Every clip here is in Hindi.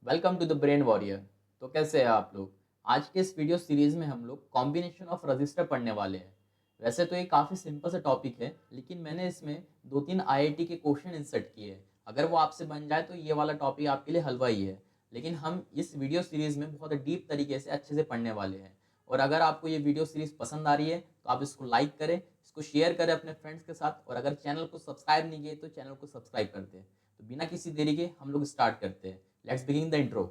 Welcome to the brain warrior. तो कैसे हैं आप लोग। आज के इस वीडियो सीरीज में हम लोग कॉम्बिनेशन ऑफ रजिस्टर पढ़ने वाले हैं। वैसे तो ये काफ़ी सिंपल सा टॉपिक है, लेकिन मैंने इसमें दो तीन आईआईटी के क्वेश्चन इंसर्ट किए हैं। अगर वो आपसे बन जाए तो ये वाला टॉपिक आपके लिए हलवा ही है। लेकिन हम इस वीडियो सीरीज में बहुत डीप तरीके से अच्छे से पढ़ने वाले हैं। और अगर आपको ये वीडियो सीरीज पसंद आ रही है तो आप इसको लाइक करें, इसको शेयर करें अपने फ्रेंड्स के साथ, और अगर चैनल को सब्सक्राइब नहीं किए तो चैनल को सब्सक्राइब कर दें। तो बिना किसी देरी के हम लोग स्टार्ट करते हैं। Let's begin the intro.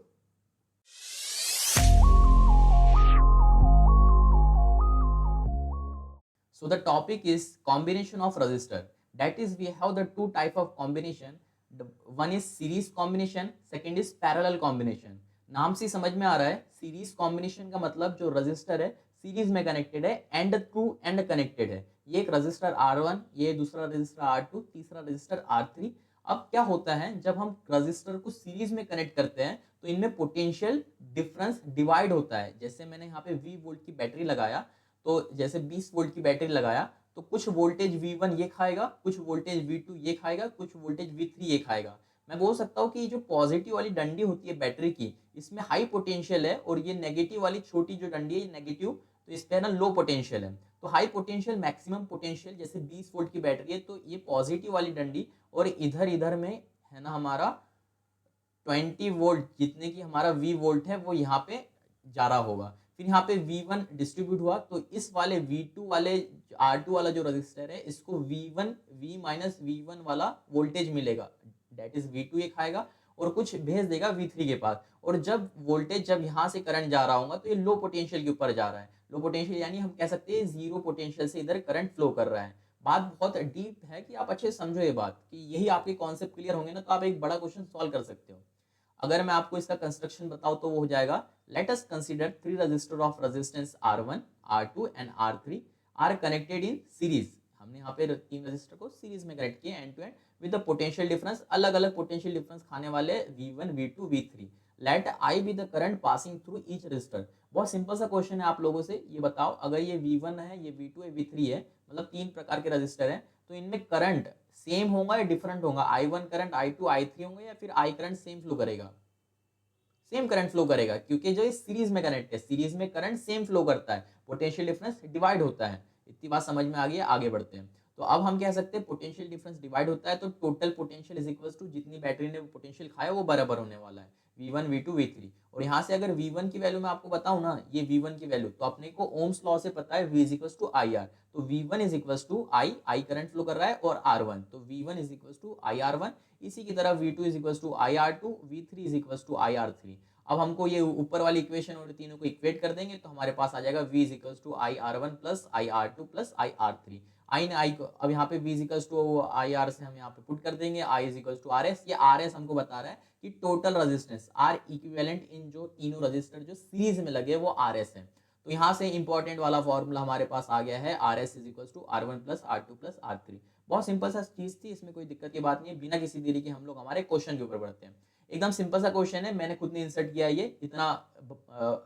So the topic is combination of resistor. That is, we have the two type of combination. The one is series combination, second is parallel combination. नाम से समझ में आ रहा है, सीरीज कॉम्बिनेशन का मतलब जो रजिस्टर है सीरीज में कनेक्टेड है, एंड टू एंड कनेक्टेड है। ये एक रजिस्टर R1, ये दूसरा रजिस्टर R2, तीसरा रजिस्टर R3। अब क्या होता है, जब हम रजिस्टर को सीरीज में कनेक्ट करते हैं तो इनमें पोटेंशियल डिफरेंस डिवाइड होता है। जैसे मैंने यहाँ पे 20 वोल्ट की बैटरी लगाया, तो जैसे 20 वोल्ट की बैटरी लगाया तो कुछ वोल्टेज V1 ये खाएगा, कुछ वोल्टेज V2 ये खाएगा, कुछ वोल्टेज V3 ये खाएगा। मैं बोल सकता हूँ कि जो पॉजिटिव वाली डंडी होती है बैटरी की, इसमें हाई पोटेंशियल है, और ये नेगेटिव वाली छोटी जो डंडी है ये नेगेटिव, तो इस पे ना लो पोटेंशियल है। तो हाई पोटेंशियल मैक्सिमम पोटेंशियल जैसे 20 वोल्ट की बैटरी है, तो ये पॉजिटिव वाली डंडी, और इधर इधर में है ना हमारा 20 वोल्ट जितने की हमारा V वोल्ट है वो यहाँ पे जा रहा होगा। फिर यहाँ पे V1 डिस्ट्रीब्यूट हुआ, तो इस वाले V2 वाले R2 वाला जो रजिस्टर है इसको V1 V माइनस V1 वाला वोल्टेज मिलेगा, डेट इज V2 ये खाएगा और कुछ भेज देगा V3 के पास। और जब वोल्टेज जब यहाँ से करंट जा रहा होगा तो ये लो पोटेंशियल के ऊपर जा रहा है। लो पोटेंशियल यानी हम कह सकते हैं जीरो पोटेंशियल से इधर करंट फ्लो कर रहा है। बात बहुत डीप है कि आप अच्छे से समझो ये बात, कि यही आपके कॉन्सेप्ट क्लियर होंगे ना तो आप एक बड़ा क्वेश्चन सॉल्व कर सकते हो। अगर मैं आपको इसका कंस्ट्रक्शन बताऊं तो वो हो जाएगा, let us consider three resistor of resistance R1, R2 and R3 are connected in series. हमने यहाँ पे तीन रजिस्टर को सीरीज में कनेक्ट किया end to end with the potential difference, अलग अलग पोटेंशियल डिफरेंस खाने वाले V1, V2, V3। Let I be the current passing through each resistor. बहुत सिंपल सा क्वेश्चन है, आप लोगों से ये बताओ, अगर ये V1 है, ये V2 है, V3 है, मतलब तीन प्रकार के रजिस्टर है, तो इनमें करंट सेम होगा या डिफरेंट होगा? I1 करंट, I2, I3 होंगे, या फिर I करंट सेम फ्लो करेगा? सेम करंट फ्लो करेगा, क्योंकि जो इस सीरीज में कनेक्ट है, सीरीज में करंट सेम फ्लो करता है, पोटेंशियल डिफरेंस डिवाइड होता है। इतनी बात समझ में आ गई है, आगे बढ़ते हैं। तो अब हम कह सकते हैं पोटेंशियल डिफरेंस डिवाइड होता है, तो total potential is equal to जितनी बैटरी ने पोटेंशियल खाया वो बराबर होने वाला है, V1, V2, V3। और यहाँ से अगर V1 की वैल्यू मैं आपको बताऊं ना, ये V1 की वैल्यू तो अपने को ओम्स लॉ से पता है, V is equal to IR। तो V1 is equal to I current flow कर रहा है, और R1, तो V1 is equal to IR1। इसी की तरह V2 is equal to IR2, V3 is equal to IR3। अब हमको ये ऊपर वाली इक्वेशन और तीनों को इक्वेट कर देंगे तो हमारे पास आ जाएगा V is equal to IR1 plus IR2 plus IR3। I ने आई को अब यहाँ पे V is equal to IR से हम यहाँ पे पुट कर देंगे, I is equal to RS। ये RS हमको बता रहा है कि total resistance R equivalent in जो तीनों रजिस्टर जो सीरीज में लगे वो RS है। तो यहाँ से इंपॉर्टेंट वाला फॉर्मूला हमारे पास आ गया है, RS is equal to R1 plus R2 plus R3। बहुत सिंपल सा चीज थी, इसमें कोई दिक्कत की बात नहीं है। बिना किसी देरी के हम लोग हमारे क्वेश्चन के ऊपर बढ़ते हैं। एकदम सिंपल सा क्वेश्चन है, मैंने खुद ने इंसर्ट किया है, ये इतना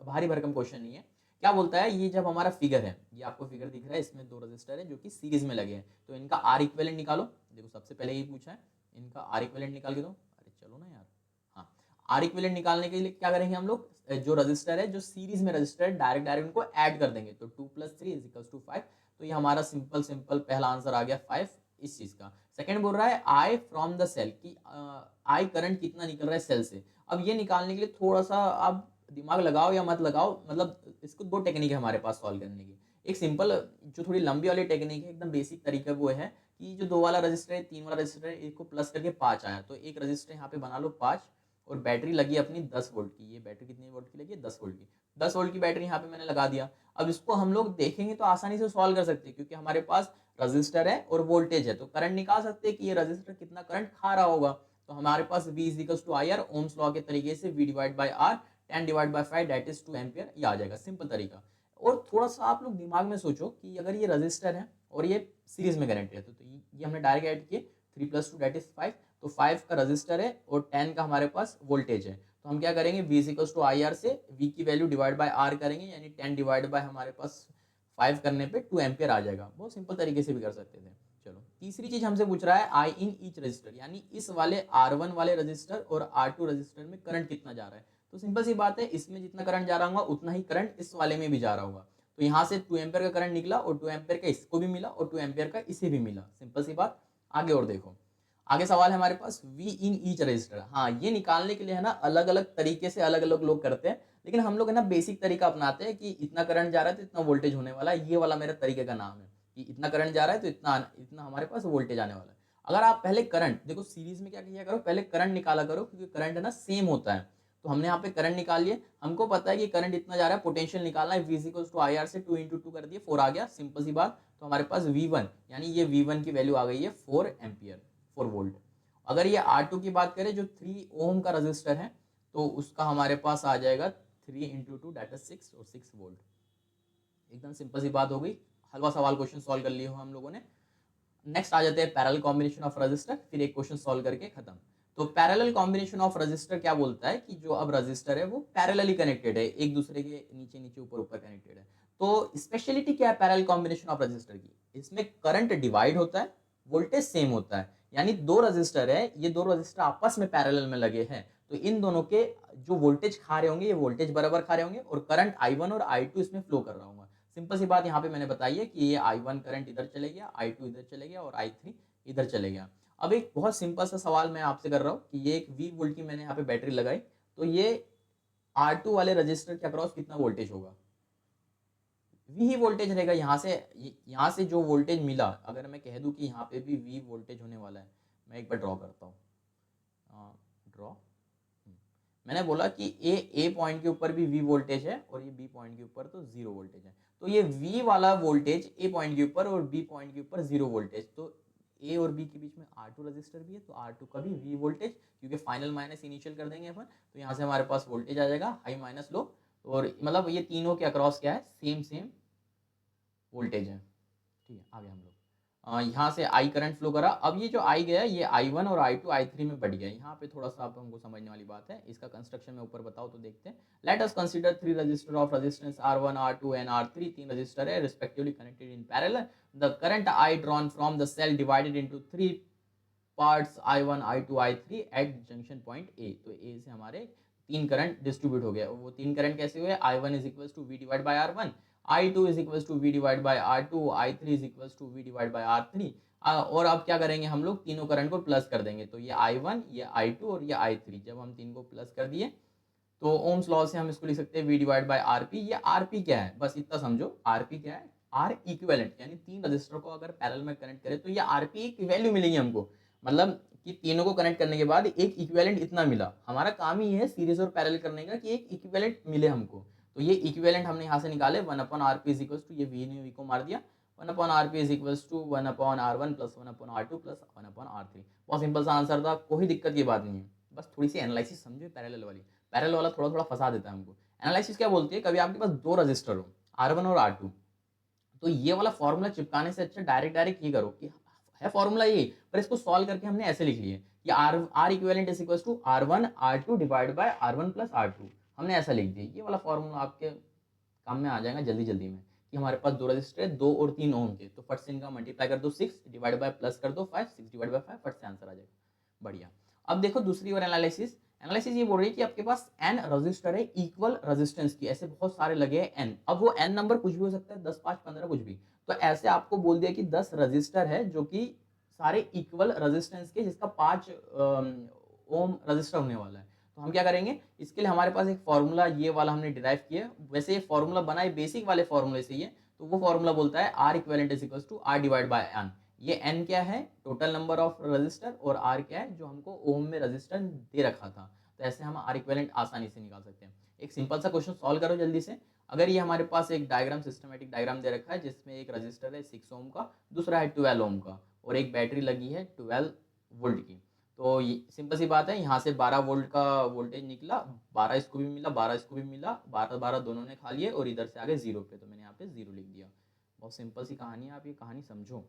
भारी भरकम क्वेश्चन नहीं है। क्या बोलता है, ये जब हमारा फिगर है, ये आपको फिगर दिख रहा है, इसमें दो रजिस्टर है जो कि सीरीज में लगे हैं, तो इनका आर इक्विवेलेंट निकालो। देखो सबसे पहले ये पूछा है, इनका आर इक्विवेलेंट निकाल के दो। अरे चलो ना यार, हाँ। आर इक्विवेलेंट निकालने के लिए क्या करेंगे हम लोग, जो रजिस्टर है जो सीरीज में रजिस्टर है डायरेक्ट डायरेक्ट उनको ऐड कर देंगे, तो 2 + 3 = 5। तो ये हमारा सिंपल सिंपल पहला आंसर आ गया 5 इस चीज का। सेकंड बोल रहा है आई फ्रॉम द सेल, की आई करंट कितना निकल रहा है सेल से। अब ये निकालने के लिए थोड़ा सा आप दिमाग लगाओ या मत लगाओ, मतलब इसको दो टेक्निक है हमारे पास सॉल्व करने की। एक सिंपल जो थोड़ी लंबी वाली टेक्निक है, एकदम बेसिक तरीका वो है कि जो दो वाला रजिस्टर है, तीन वाला रजिस्टर है, इसको प्लस करके 5 आया, तो एक रजिस्टर यहाँ पे बना लो 5, और बैटरी लगी अपनी 10 वोल्ट की। ये बैटरी कितनी वोल्ट की लगी है? 10 वोल्ट की। 10 वोल्ट की बैटरी यहाँ पे मैंने लगा दिया। अब इसको हम लोग देखेंगे तो आसानी से सॉल्व कर सकते हैं, क्योंकि हमारे पास रजिस्टर है और वोल्टेज है, तो करंट निकाल सकते हैं कि ये रजिस्टर कितना करंट खा रहा होगा। तो हमारे पास V is equal to IR, Ohm's law के तरीके से V divide by R, 10 divide by 5 that is 2 ampere, ये आ जाएगा, सिंपल तरीका। और थोड़ा सा आप लोग दिमाग में सोचो कि अगर ये रजिस्टर है और ये सीरीज में कनेक्टेड है, तो ये हमने डायरेक्ट ऐड किए, 3 + 2 दैट इज 5। तो 5 का रजिस्टर है और 10 का हमारे पास वोल्टेज है, तो हम क्या करेंगे, V is equal to IR से V की वैल्यू डिवाइड बाय R करेंगे, यानी 10 डिवाइड बाय हमारे पास 5 करने पे 2 एम्पियर आ जाएगा। बहुत सिंपल तरीके से भी कर सकते थे। चलो तीसरी चीज हमसे पूछ रहा है आई इन ईच रजिस्टर, यानी इस वाले R1 वाले रजिस्टर और R2 रजिस्टर में करंट कितना जा रहा है। तो सिंपल सी बात है, इसमें जितना करंट जा रहा होगा उतना ही करंट इस वाले में भी जा रहा होगा। तो यहाँ से 2 एम्पेयर का करंट निकला और 2 एम्पेयर का इसको भी मिला और 2 एम्पेयर का इसे भी मिला। सिंपल सी बात। आगे और देखो, आगे सवाल है हमारे पास V इन ईच रजिस्टर। हाँ, ये निकालने के लिए है ना अलग अलग तरीके से अलग अलग लोग करते हैं, लेकिन हम लोग है ना बेसिक तरीका अपनाते हैं कि इतना करंट जा रहा है तो इतना वोल्टेज होने वाला है। ये वाला मेरा तरीके का नाम है कि इतना करंट जा रहा है तो इतना इतना हमारे पास वोल्टेज आने वाला है। अगर आप पहले करंट देखो, सीरीज में क्या किया करो, पहले करंट निकाला करो, क्योंकि करंट है ना सेम होता है। तो हमने यहाँ पे करंट निकाल लिए, हमको पता है कि करंट इतना जा रहा है, पोटेंशियल निकालना है, V इक्वल्स टू IR से 2 इंटू 2 कर दिए 4 आ गया, सिंपल सी बात। तो हमारे पास V1 यानी ये V1 की वैल्यू आ गई है 4 एम्पियर, 4 वोल्ट। अगर ये R2 की बात करें जो 3 ओम का रजिस्टर है, तो उसका हमारे पास आ जाएगा 3 इंटू 2 दैट इज 6 और 6 वोल्ट। एकदम सिंपल सी बात हो गई, हलवा सवाल क्वेश्चन सॉल्व कर लिए हो हम लोगों ने। नेक्स्ट आ जाते हैं पैरेलल कॉम्बिनेशन ऑफ रजिस्टर, फिर एक क्वेश्चन सॉल्व करके खत्म। तो पैरेलल कॉम्बिनेशन ऑफ रजिस्टर क्या बोलता है कि जो अब रजिस्टर है वो पैरेलली कनेक्टेड है, एक दूसरे के नीचे नीचे ऊपर ऊपर कनेक्टेड है। तो स्पेशलिटी क्या है पैरेलल कॉम्बिनेशन ऑफ रजिस्टर की, इसमें करंट डिवाइड होता है, वोल्टेज सेम होता है। यानी दो रजिस्टर है, ये दो रजिस्टर आपस में पैरेलल में लगे हैं, तो इन दोनों के जो वोल्टेज खा रहे होंगे ये वोल्टेज बराबर खा रहे होंगे और करंट I1 और I2 इसमें फ्लो कर रहा होगा। सिंपल सी बात यहाँ पे मैंने बताई है कि ये I1 करंट इधर चले गया, I2 इधर चले गया और I3 इधर चले गया। अब एक बहुत सिंपल सा सवाल मैं आपसे कर रहा हूँ कि ये एक V वोल्ट की मैंने यहाँ पे बैटरी लगाई, तो ये R2 वाले रजिस्टर के अक्रॉस कितना वोल्टेज होगा, V ही वोल्टेज रहेगा। यहाँ से जो वोल्टेज मिला, अगर मैं कह दूँ कि यहाँ पे भी V वोल्टेज होने वाला है, मैं एक बार ड्रॉ करता हूँ, ड्रॉ। मैंने बोला कि ए पॉइंट के ऊपर भी V वोल्टेज है और ये B पॉइंट के ऊपर तो 0 वोल्टेज है। तो ये V वाला वोल्टेज A पॉइंट के ऊपर और B पॉइंट के ऊपर 0 वोल्टेज, तो A और B के बीच में R2 रजिस्टर भी है, तो R2 का भी V वोल्टेज, क्योंकि फाइनल माइनस इनिशियल कर देंगे अपन, तो यहाँ से हमारे पास वोल्टेज आ जाएगा हाई माइनस लो, और मतलब ये तीनों के अक्रॉस क्या है, सेम वोल्टेज है। ठीक है, आगे हम लोग यहाँ से I करंट फ्लो करा। अब ये जो I गया, ये I1 और I2 I3 में बढ़ गया। यहाँ पे थोड़ा सा आप हमको समझने वाली बात है, इसका कंस्ट्रक्शन में ऊपर बताओ तो देखते हैं। Let us consider 3 register of resistance R1 R2 and R3। 3 register है respectively connected in parallel. The current I drawn from the cell divided into 3 parts I1 I2 I3 at junction point A। तो A से हमारे 3 करंट डिस्ट्रीब्यूट हो गया। वो 3 करंट कैसे हुए, I1 is equals to V divide by R1, I2 is equals to V divide by R2, I3 is equals to V divide by R3। और अब क्या करेंगे हम लोग, तीनों करंट को प्लस कर देंगे। तो ये I1, ये I2 और ये I3, जब हम तीन को प्लस कर दिए तो ओम्स लॉ से हम इसको लिख सकते हैं V डिवाइड बाय RP। ये RP क्या है, बस इतना समझो, RP क्या है, R इक्विवेलेंट, यानी तीन रजिस्टर को अगर पैरेलल में कनेक्ट करें तो ये RP की वैल्यू मिलेगी हमको, मतलब कि तीनों को कनेक्ट करने के बाद एक इक्विवेलेंट इतना मिला। हमारा काम ही है सीरीज और पैरेलल करने का कि एक इक्विवेलेंट मिले हमको। तो ये इक्विवेलेंट हमने यहाँ से निकाले, 1/RP इज इक्वल्स टू, ये V ने V को मार दिया, 1/RP is equals to 1/R1 plus 1/R2 plus 1/R3। बहुत सिंपल सा आंसर था, कोई दिक्कत की बात नहीं है, बस थोड़ी सी एनालिसिस समझो पैरेलल वाली। पैरेलल वाला थोड़ा थोड़ा फंसा देता है हमको। एनालिसिस क्या बोलती है, कभी आपके पास दो रजिस्टर हो R1 और R2, तो ये वाला फॉर्मूला चिपकाने से अच्छा डायरेक्ट ये करो कि है फॉर्मूला ये, पर इसको सॉल्व करके हमने ऐसे लिख लिए कि R equivalent is equals to R1 R2 divide by R1 plus R2, हमने ऐसा लिख दिया। ये वाला फॉर्मूला आपके काम में आ जाएगा जल्दी जल्दी में, कि हमारे पास दो रजिस्टर है 2 और 3 ओम के, तो फट से इनका मल्टीप्लाई कर दो 6 डिवाइड बाय प्लस कर दो 5, 6 डिवाइड बाय 5, फट से आंसर आ जाएगा। बढ़िया। अब देखो दूसरी और एनालिसिस ये बोल रही है कि आपके पास n रजिस्टर है इक्वल रेजिस्टेंस की, ऐसे बहुत सारे लगे हैं n। अब वो n नंबर कुछ भी हो सकता है, 10 5 15 कुछ भी। तो ऐसे आपको बोल दिया कि 10 रजिस्टर है जो कि सारे इक्वल रेजिस्टेंस के, जिसका 5 ओम रजिस्टर होने वाला है। तो हम क्या करेंगे, इसके लिए हमारे पास एक फॉर्मूला ये वाला हमने डिराइव किया। वैसे ये फॉर्मूला बना है बेसिक वाले फॉर्मूले से ही है, तो वो फॉर्मूला बोलता है R equivalent is equals to R divide by n। ये n क्या है, टोटल नंबर ऑफ रजिस्टर, और R क्या है, जो हमको ओम में रजिस्टर दे रखा था। तो ऐसे हम R इक्विवेलेंट आसानी से निकाल सकते हैं। एक सिंपल सा क्वेश्चन सॉल्व करो जल्दी से। अगर ये हमारे पास एक डायग्राम, सिस्टमेटिक डायग्राम दे रखा है, जिसमें एक रजिस्टर है 6 ओम का, दूसरा है 12 ओम का, और एक बैटरी लगी है 12 वोल्ट की। तो ये सिंपल सी बात है, यहाँ से 12 वोल्ट का वोल्टेज निकला, 12 इसको भी मिला, 12 इसको भी मिला, 12 दोनों ने खा लिए, और इधर से आगे 0 पे, तो मैंने यहाँ पे 0 लिख दिया। बहुत सिंपल सी कहानी है, आप ये कहानी समझो।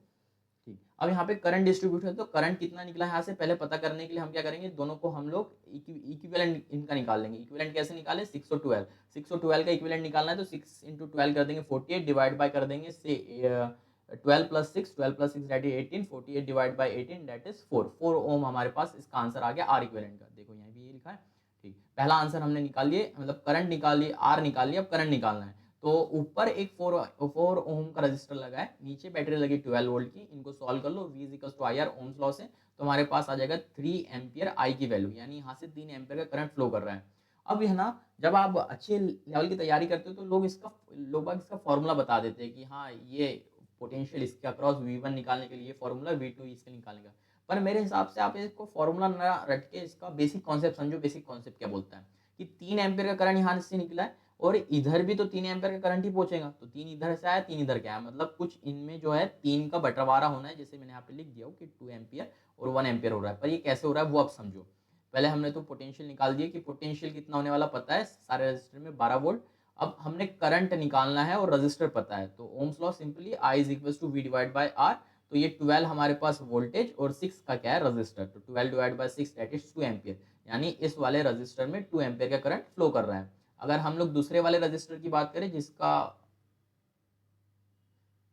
ठीक, अब यहाँ पे करंट डिस्ट्रीब्यूट है, तो करंट कितना निकला यहाँ से पहले पता करने के लिए हम क्या करेंगे, दोनों को हम लोग इक्विवेलेंट इनका निकाल लेंगे। इक्विवेलेंट कैसे निकाले, 6 और 12 का इक्विवेलेंट निकालना है, तो 6 इंटू 12 कर देंगे 48 डिवाइड बाय कर देंगे से 12 plus 6, 12 plus 6 that is 18, 48 divide by 18 that is 4 ओम हमारे पास इसका आंसर आ गया आर इक्विवेलेंट का। देखो यहाँ भी ये लिखा है। ठीक, पहला आंसर हमने निकाल लिए, मतलब करंट निकाल लिए, आर निकाल लिया, अब करंट निकालना है। तो ऊपर एक 4 ओम का रजिस्टर लगा है, नीचे बैटरी लगी 12 वोल्ट की। इनको सॉल्व कर लो, V is equal to I R Ohm's law से, तो हमारे पास आ जाएगा 3 एम्पियर आई की वैल्यू, यानी यहाँ से 3 एम्पियर का करंट फ्लो कर रहा है। अब यह ना, जब आप अच्छे लेवल की तैयारी करते हो तो लोग इसका फॉर्मूला बता देते हैं कि हाँ ये पोटेंशियल इसके अक्रॉस V1 निकालने के लिए फॉर्मूला, V2 इसके निकालने का। पर मेरे हिसाब से आप इसको फॉर्मूला ना रट के इसका बेसिक कॉन्सेप्ट समझो। बेसिक कॉन्सेप्ट क्या बोलता है कि 3 एम्पियर का करंट यहाँ से निकला है और इधर भी तो 3 एम्पियर का करंट ही पहुंचेगा, तो 3 इधर से आया, 3 इधर क्या है, मतलब कुछ इनमें जो है 3 का बंटवारा होना है। जैसे मैंने यहाँ पे लिख दिया हो कि 2 एम्पियर और 1 एम्पियर हो रहा है, पर ये कैसे हो रहा है वो आप समझो। पहले हमने तो पोटेंशियल निकाल दिया कि पोटेंशियल कितना होने वाला पता है, सारे रजिस्टर में 12 वोल्ट। अब हमने करंट निकालना है और रजिस्टर पता है, तो Ohm's law simply I is equal to V divide by R. तो ये 12 हमारे पास वोल्टेज और 6 का क्या है रजिस्टर, तो 12 divide by 6 that is 2 ampere, यानी इस वाले रजिस्टर में 2 एम्पियर का करंट फ्लो कर रहा है। अगर हम लोग दूसरे वाले रजिस्टर की बात करें जिसका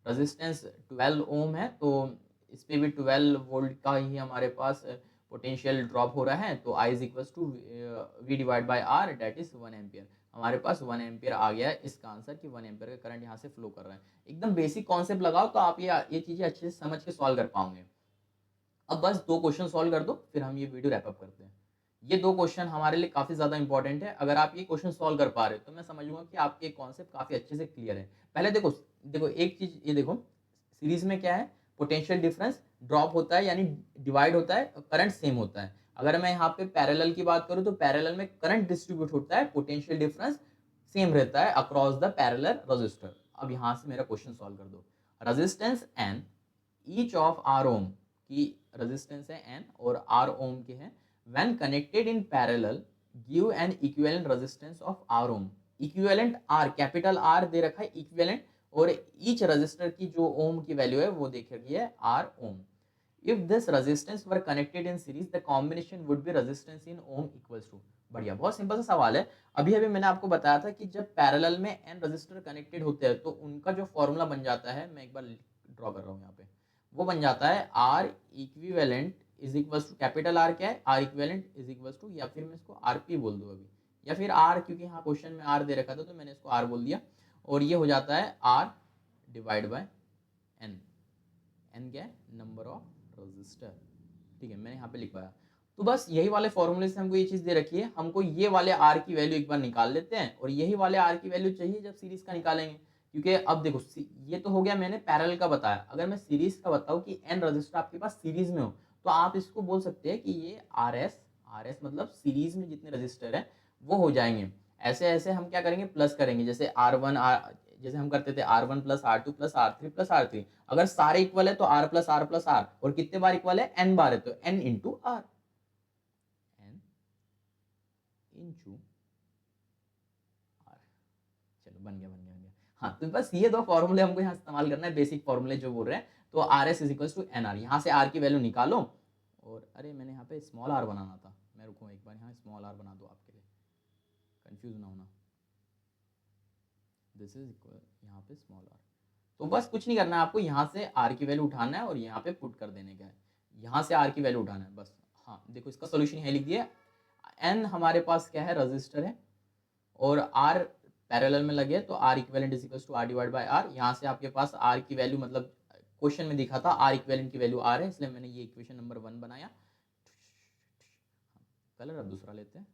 रेजिस्टेंस 12 ओम है, तो इस पे भी 12 वोल्ट का ही हमारे पास पोटेंशियल ड्रॉप हो रहा है, तो I is equal to V divide by R that is 1 ampere. हमारे पास 1 एम्पियर आ गया है इसका आंसर कि 1 एम्पियर का करंट यहाँ से फ्लो कर रहा है। एकदम बेसिक कॉन्सेप्ट लगाओ तो आप ये चीज़ें अच्छे से समझ के सॉल्व कर पाओगे। अब बस 2 क्वेश्चन सॉल्व कर दो, फिर हम ये वीडियो रैप अप करते हैं। ये 2 क्वेश्चन हमारे लिए काफ़ी ज़्यादा इंपॉर्टेंट है। अगर आप ये क्वेश्चन सॉल्व कर पा रहे हो तो मैं समझूंगा कि आपके कॉन्सेप्ट काफ़ी अच्छे से क्लियर है। पहले देखो देखो एक चीज़ ये देखो, सीरीज में क्या है, पोटेंशियल डिफरेंस ड्रॉप होता है, यानी डिवाइड होता है, करंट सेम होता है। अगर मैं यहाँ पे पैरेलल की बात करूँ तो पैरेलल में करंट डिस्ट्रीब्यूट होता है, पोटेंशियल डिफरेंस सेम रहता है अक्रॉस द पैरेलल रजिस्टर। अब यहाँ से मेरा क्वेश्चन सॉल्व कर दो। Resistance n each of R ohm की रेजिस्टेंस है एन और आर ओम के हैं, when connected in parallel give an equivalent resistance of R ohm. Equivalent R, capital R दे रखा है इक्विवेलेंट, और ईच रजिस्टर की जो ओम की वैल्यू है वो देख रखी है R ohm. If this resistance were connected in series the combination would be resistance in ohm equals to. बढ़िया, बहुत सिंपल सा सवाल है। अभी अभी मैंने आपको बताया था कि जब पैरेलल में एन रजिस्टर कनेक्टेड होते हैं तो उनका जो फॉर्मूला बन जाता है, मैं एक बार ड्रॉ कर रहा हूँ यहाँ पे, वो बन जाता है R equivalent is equal to, capital R क्या है, R equivalent is equal to, या फिर मैं इसको आरपी बोल दूँ अभी, या फिर आर, क्योंकि यहाँ क्वेश्चन में आर दे रखा था तो मैंने इसको आर बोल दिया, और ये हो जाता है R divide by N. N क्या है, नंबर ऑफ रजिस्टर। ठीक है, मैंने यहाँ पे लिख पाया। तो बस यही वाले फॉर्मूले से हमको ये चीज दे रखी है, हमको ये वाले आर की वैल्यू एक बार निकाल लेते हैं, और यही वाले आर की वैल्यू चाहिए जब सीरीज का निकालेंगे। क्योंकि अब देखो ये तो हो गया मैंने पैरेलल का बताया, अगर मैं सीरीज का बताऊं कि एन रजिस्टर आपके पास सीरीज में हो, तो आप इसको बोल सकते हैं कि ये आर एस मतलब सीरीज में जितने रजिस्टर है वो हो जाएंगे। ऐसे ऐसे हम क्या करेंगे, प्लस करेंगे, जैसे R1 जैसे हम करते थे R1 plus R2 plus R3 plus R3। अगर सारे इक्वल है तो R प्लस R, और कितने बार इक्वल है, n बार है, तो n into R, n into R. चलो बन गया। हाँ, तो बस ये 2 फॉर्मूले हमको यहाँ इस्तेमाल करना है, बेसिक फॉर्मूले जो बोल रहे हैं। तो R S is equal to N R, यहाँ से आर की वैल्यू निकालो, और अरे मैंने यहाँ पे स्मॉल आर बनाना था, मैं रुको एक बार यहाँ स्मॉल आर बना दो आपके लिए, कंफ्यूज ना होना। दिस इज इक्वल, यहाँ पे स्मॉल आर। तो बस कुछ नहीं करना है आपको, यहाँ से आर की वैल्यू उठाना है और यहाँ पे पुट कर देने का है, यहाँ से आर की वैल्यू उठाना है बस। हाँ देखो इसका सोल्यूशन है, लिख दिया। एन हमारे पास क्या है, रजिस्टर है, और आर पैरेलल में लगे, तो R equivalent is equal to R divide by R. यहाँ से आपके पास आर की वैल्यू, मतलब क्वेश्चन में दिखा था आर इक्विवेलेंट की वैल्यू आर है, इसलिए मैंने ये इक्वेशन नंबर 1 बनाया। कलर अब दूसरा लेते हैं,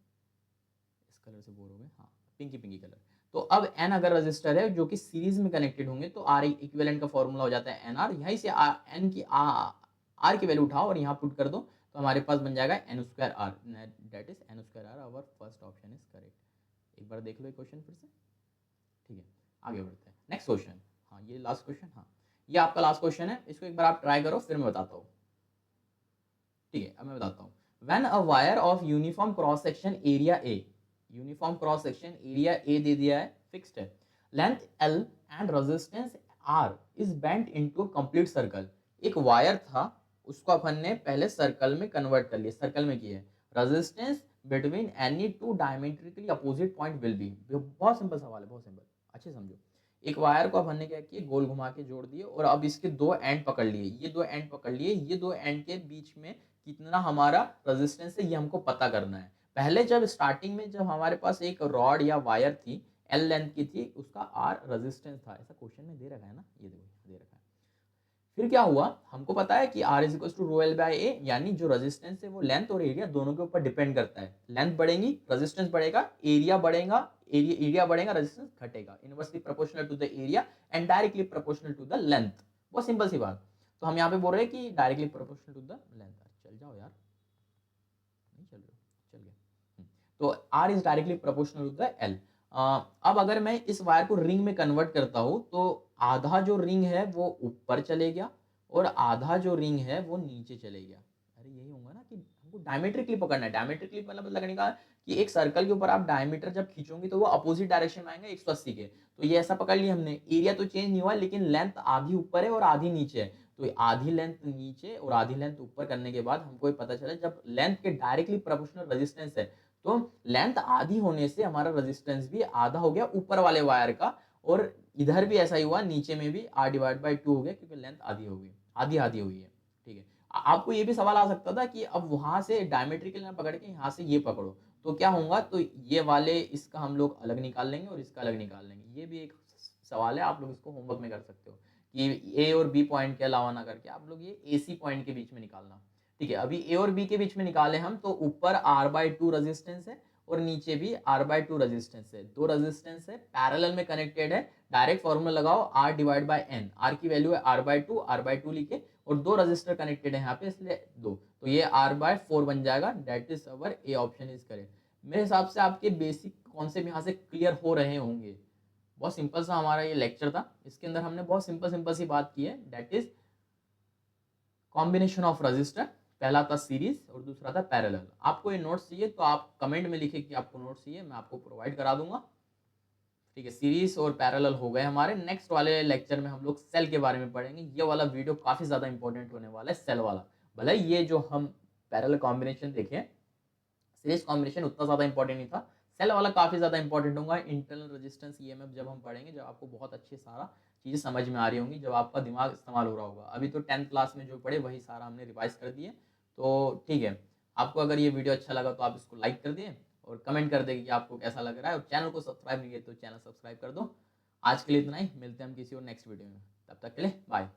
इस कलर से बोर हो गए, हाँ पिंकी कलर। तो अब एन अगर रजिस्टर है जो कि सीरीज में कनेक्टेड होंगे, तो आर इक्विवेलेंट का फॉर्मूला हो जाता है एन आर। यहीं से एन की आर की वैल्यू उठाओ और यहाँ पुट कर दो, तो हमारे पास बन जाएगा N square R, that is N square R. Our first option is correct. एक बार देख लो क्वेश्चन फिर से। ठीक है, आगे बढ़ते हैं, नेक्स्ट क्वेश्चन। हाँ ये लास्ट क्वेश्चन, हाँ ये आपका लास्ट क्वेश्चन है, इसको एक बार आप ट्राई करो फिर मैं बताता हूँ। ठीक है, अब मैं बताता हूँ। When a wire of uniform cross section area A, uniform cross section area A दे दिया है, फिक्स्ड है, length L and resistance R is bent into complete circle. एक वायर था, उसको अपन ने पहले सर्कल में कन्वर्ट कर लिया, सर्कल में किया है। Resistance between any two diametrically opposite point will be. बहुत सिंपल सवाल है, बहुत सिंपल, अच्छे समझो। एक वायर को अब हमने क्या किया, गोल घुमा के जोड़ दिए और अब इसके दो एंड पकड़ लिए, ये दो एंड पकड़ लिए, ये दो एंड के बीच में कितना हमारा रेजिस्टेंस है ये हमको पता करना है। पहले जब स्टार्टिंग में जब हमारे पास एक रॉड या वायर थी एल लेंथ की थी, उसका आर रेजिस्टेंस था, ऐसा क्वेश्चन में दे रखा है ना, ये देखो दे रखा है। फिर क्या हुआ, हमको पता है कि R is equal to rho L by A, यानी जो रेजिस्टेंस है वो लेंथ और एरिया दोनों के ऊपर डिपेंड करता है। लेंथ बढ़ेगी रेजिस्टेंस बढ़ेगा, एरिया बढ़ेगा एरिया बढ़ेगा रेजिस्टेंस घटेगा, inversely proportional to the area and directly proportional to the length. बहुत सिंपल सी बात। तो हम यहाँ पे बोल रहे हैं कि directly proportional to the length. चल जाओ यार, नहीं चल रहे, चल गया। तो R is directly proportional to the L। अब अगर मैं इस वायर को रिंग में कन्वर्ट करता हूं तो आधा जो रिंग है वो ऊपर चले गया और आधा जो रिंग है वो नीचे चले गया। अरे यही होगा ना कि हमको डायमेट्रिकली पकड़ना है। डायमेट्रिकली मतलब लगने का कि एक सर्कल के ऊपर आप डायमीटर जब खींचोगे तो वो अपोजिट डायरेक्शन में आएंगे 180 के। तो ये ऐसा पकड़ लिया हमने, एरिया तो चेंज नहीं हुआ लेकिन लेंथ आधी ऊपर है और आधी नीचे है। तो आधी लेंथ नीचे और आधी लेंथ ऊपर करने के बाद हमको ये पता चला जब लेंथ के डायरेक्टली प्रोपोर्शनल रेजिस्टेंस है तो लेंथ आधी होने से हमारा रेजिस्टेंस भी आधा हो गया ऊपर वाले वायर का, और इधर भी ऐसा ही हुआ, नीचे में भी r डिवाइड बाई 2 हो गया क्योंकि लेंथ आधी हो गई, आधी आधी हुई है। ठीक है, आपको ये भी सवाल आ सकता था कि अब वहां से डायमेट्रिकल ना पकड़ के यहाँ से ये पकड़ो तो क्या होगा, तो ये वाले इसका हम लोग अलग निकाल लेंगे और इसका अलग निकाल लेंगे। ये भी एक सवाल है, आप लोग इसको होमवर्क में कर सकते हो कि ए और बी पॉइंट के अलावा ना करके आप लोग ये ए सी पॉइंट के बीच में निकालना। ठीक है, अभी ए और बी के बीच में निकाले हम, तो ऊपर R/2 रेजिस्टेंस है और नीचे भी R/2 रेजिस्टेंस है, दो रेजिस्टेंस है पैरेलल में कनेक्टेड है। डायरेक्ट फॉर्मूला लगाओ, R divide by N, R की वैल्यू है R/2 लिखे और दो रजिस्टर कनेक्टेड है यहाँ पे इसलिए दो, तो ये R/4 बन जाएगा। That is our A option is correct. मेरे हिसाब से आपके बेसिक कॉन्सेप्ट यहाँ से क्लियर हो रहे होंगे। बहुत सिंपल सा हमारा ये लेक्चर था, इसके अंदर हमने बहुत सिंपल सिंपल सी बात की है, that is combination of register. पहला था सीरीज और दूसरा था पैरेलल। आपको ये नोट्स चाहिए तो आप कमेंट में लिखिए कि आपको नोट्स चाहिए, मैं आपको प्रोवाइड करा दूंगा। ठीक है, सीरीज और पैरेलल हो गए हमारे। नेक्स्ट वाले लेक्चर में हम लोग सेल के बारे में पढ़ेंगे। ये वाला वीडियो काफी ज्यादा इंपॉर्टेंट होने वाला है, सेल वाला। भले ये जो हम पैरेलल कॉम्बिनेशन देखें, सीरीज कॉम्बिनेशन उतना ज्यादा इंपॉर्टेंट नहीं था, सेल वाला काफी ज्यादा इंपॉर्टेंट होगा। इंटरनल रेजिस्टेंस ईएमएफ जब हम पढ़ेंगे, जब आपको बहुत अच्छे सारा चीजें समझ में आ रही होंगी, जब आपका दिमाग इस्तेमाल हो रहा होगा। अभी तो 10th क्लास में जो पढ़े वही सारा हमने रिवाइज कर दिए। तो ठीक है, आपको अगर ये वीडियो अच्छा लगा तो आप इसको लाइक कर दिए और कमेंट कर दें कि आपको कैसा लग रहा है, और चैनल को सब्सक्राइब नहीं किया तो चैनल सब्सक्राइब कर दो। आज के लिए इतना ही, मिलते हैं हम किसी और नेक्स्ट वीडियो में, तब तक के लिए बाय।